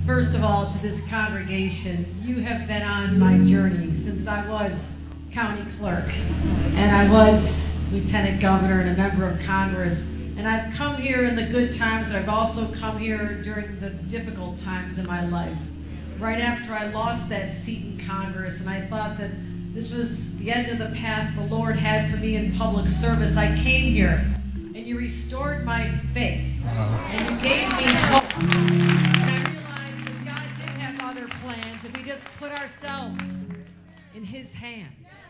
First of all, to this congregation, you have been on my journey since I was county clerk, and I was lieutenant governor and a member of Congress. And I've come here in the good times, and I've also come here during the difficult times in my life. Right after I lost that seat in Congress, and I thought that this was the end of the path the Lord had for me in public service, I came here, and you restored my faith, and you gave me hope. And I realized that God did have other plans if we just put ourselves in His hands.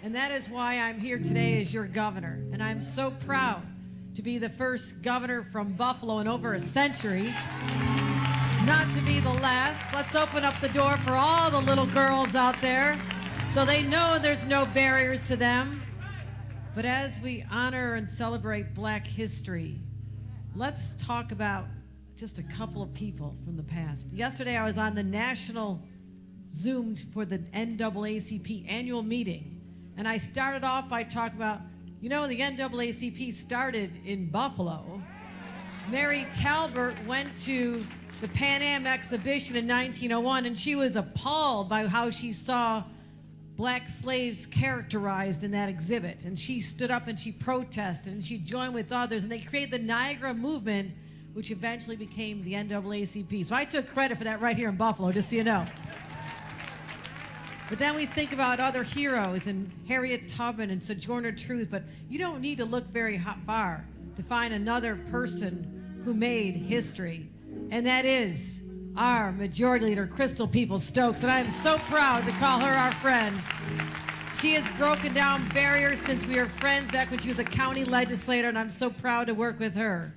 And that is why I'm here today as your governor. And I'm so proud to be the first governor from Buffalo in over a century. Not to be the last. Let's open up the door for all the little girls out there so they know there's no barriers to them. But as we honor and celebrate Black history, let's talk about just a couple of people from the past. Yesterday I was on the national Zoom for the NAACP annual meeting, and I started off by talking about, the NAACP started in Buffalo. Mary Talbert went to the Pan Am exhibition in 1901, and she was appalled by how she saw Black slaves characterized in that exhibit. And she stood up and she protested, and she joined with others, and they created the Niagara movement, which eventually became the NAACP. So I took credit for that right here in Buffalo, just so you know. But then we think about other heroes, and Harriet Tubman and Sojourner Truth, but you don't need to look very far to find another person who made history. And that is our Majority Leader, Crystal Peoples-Stokes, and I am so proud to call her our friend. She has broken down barriers since we were friends back when she was a county legislator, and I'm so proud to work with her.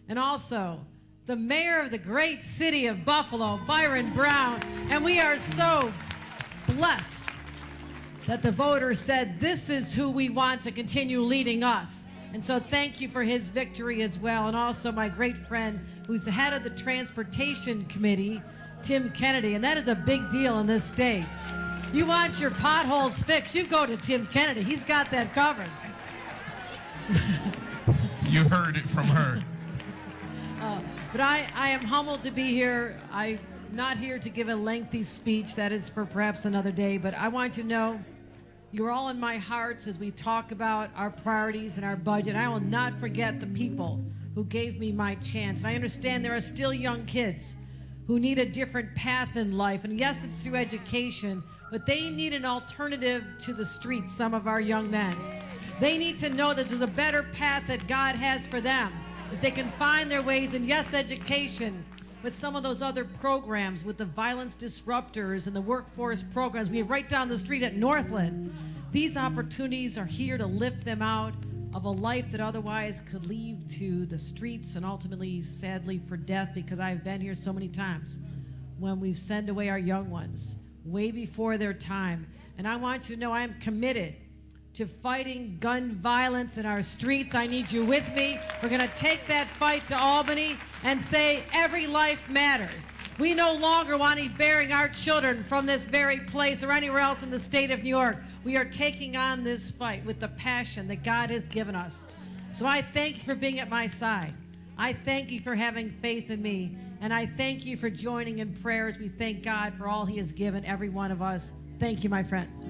And also, the mayor of the great city of Buffalo, Byron Brown, and we are so blessed that the voters said this is who we want to continue leading us. And so thank you for his victory as well. And also my great friend who's the head of the Transportation Committee, Tim Kennedy, and that is a big deal in this state. You want your potholes fixed, you go to Tim Kennedy. He's got that covered. You heard it from her. But I am humbled to be here. I'm not here to give a lengthy speech. That is for perhaps another day. But I want you to know you're all in my hearts as we talk about our priorities and our budget. I will not forget the people who gave me my chance. And I understand there are still young kids who need a different path in life. And yes, it's through education, but they need an alternative to the streets, some of our young men. They need to know that there's a better path that God has for them. If they can find their ways, and yes, education, but some of those other programs with the violence disruptors and the workforce programs we have right down the street at Northland, these opportunities are here to lift them out of a life that otherwise could lead to the streets and ultimately, sadly, for death, because I've been here so many times when we send away our young ones way before their time. And I want you to know I am committed to fighting gun violence in our streets. I need you with me. We're gonna take that fight to Albany and say every life matters. We no longer want to be bearing our children from this very place or anywhere else in the state of New York. We are taking on this fight with the passion that God has given us. So I thank you for being at my side. I thank you for having faith in me. And I thank you for joining in prayers. We thank God for all He has given every one of us. Thank you, my friends.